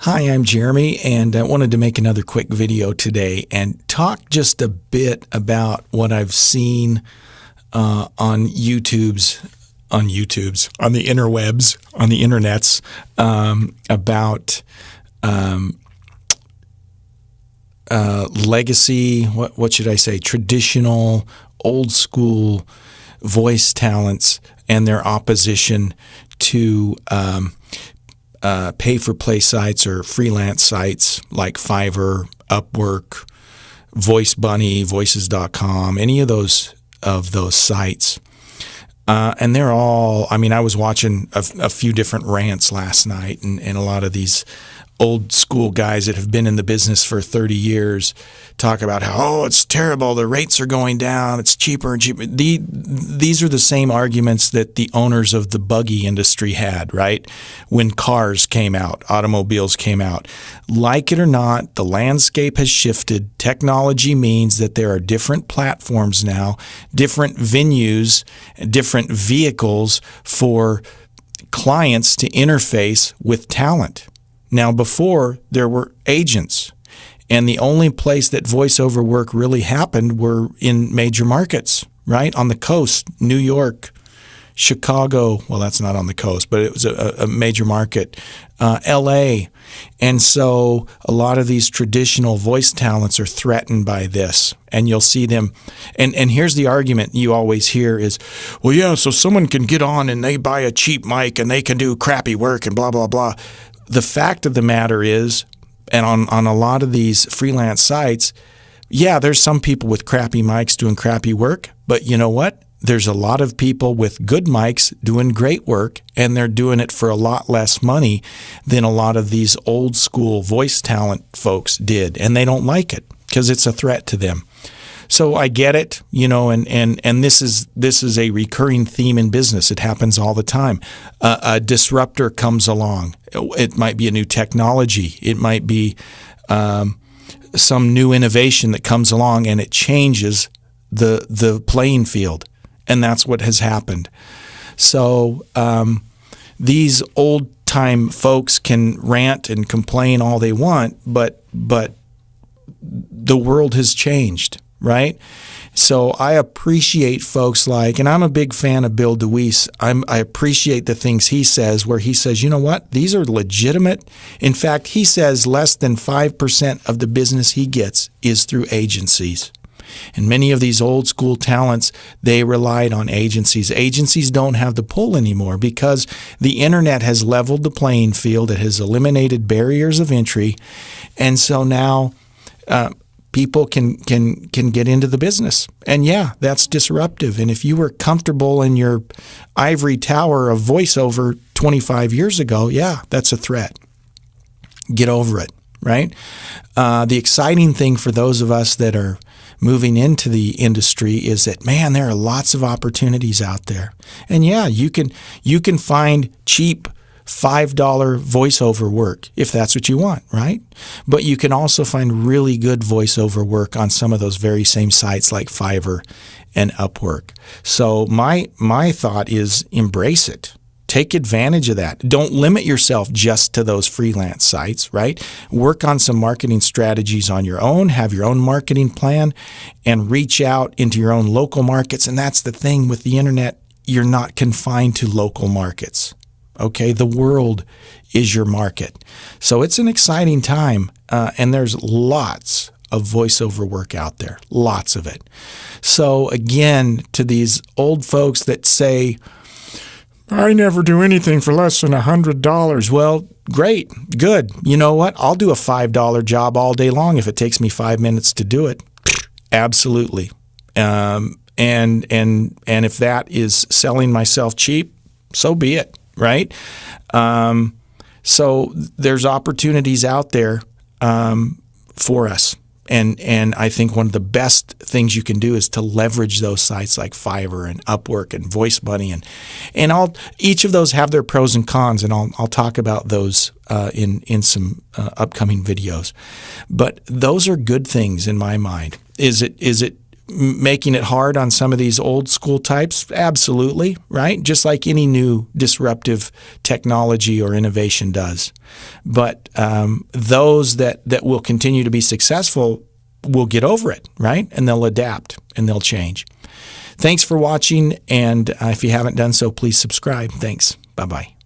Hi, I'm Jeremy, and I wanted to make another quick video today and talk just a bit about what I've seen on the interwebs, on the internets, about legacy, what should I say, traditional, old school voice talents and their opposition to pay-for-play sites or freelance sites like Fiverr, Upwork, Voice Bunny, Voices.com, any of those sites. And they're all, I was watching a few different rants last night, and a lot of these old school guys that have been in the business for 30 years talk about how, oh, it's terrible, the rates are going down, it's cheaper and cheaper. These are the same arguments that the owners of the buggy industry had, right? When cars came out, automobiles came out. Like it or not, the landscape has shifted. Technology means that there are different platforms now, different venues, different vehicles for clients to interface with talent. Now, before, there were agents, and the only place that voiceover work really happened were in major markets, right? On the coast, New York, Chicago. Well, that's not on the coast, but it was a major market, LA. And so a lot of these traditional voice talents are threatened by this, and you'll see them. And here's the argument you always hear is, well, yeah, so someone can get on and they buy a cheap mic and they can do crappy work and blah, blah, blah. The fact of the matter is, and on a lot of these freelance sites, yeah, there's some people with crappy mics doing crappy work, but you know what? There's a lot of people with good mics doing great work, and they're doing it for a lot less money than a lot of these old school voice talent folks did, and they don't like it because it's a threat to them. So I get it, and this is a recurring theme in business. It happens all the time. A disruptor comes along. It might be a new technology. It might be some new innovation that comes along, and it changes the playing field, and that's what has happened. So these old-time folks can rant and complain all they want, but the world has changed. Right? So I appreciate folks like, and I'm a big fan of Bill DeWeese. I appreciate the things he says where he says, you know what? These are legitimate. In fact, he says less than 5% of the business he gets is through agencies. And many of these old school talents, they relied on agencies. Agencies don't have the pull anymore because the internet has leveled the playing field. It has eliminated barriers of entry. And so now people can get into the business. And yeah, that's disruptive. And if you were comfortable in your ivory tower of voiceover 25 years ago, yeah, that's a threat. Get over it, right? The exciting thing for those of us that are moving into the industry is that, man, there are lots of opportunities out there. And yeah, you can find cheap $5 voiceover work if that's what you want, right? But you can also find really good voiceover work on some of those very same sites like Fiverr and Upwork. So my thought is embrace it. Take advantage of that. Don't limit yourself just to those freelance sites, right? Work on some marketing strategies on your own, have your own marketing plan, and reach out into your own local markets. And that's the thing with the internet, you're not confined to local markets. Okay, the world is your market. So it's an exciting time, and there's lots of voiceover work out there, lots of it. So again, to these old folks that say, I never do anything for less than $100. Well, great, good. You know what? I'll do a $5 job all day long if it takes me 5 minutes to do it. Absolutely. And if that is selling myself cheap, so be it. Right? So there's opportunities out there for us. And I think one of the best things you can do is to leverage those sites like Fiverr and Upwork and Voice Bunny. And each of those have their pros and cons, and I'll talk about those in some upcoming videos. But those are good things in my mind. Is it making it hard on some of these old school types? Absolutely, right? Just like any new disruptive technology or innovation does. But those that will continue to be successful will get over it, right? And they'll adapt and they'll change. Thanks for watching, and if you haven't done so, please subscribe. Thanks. Bye-bye.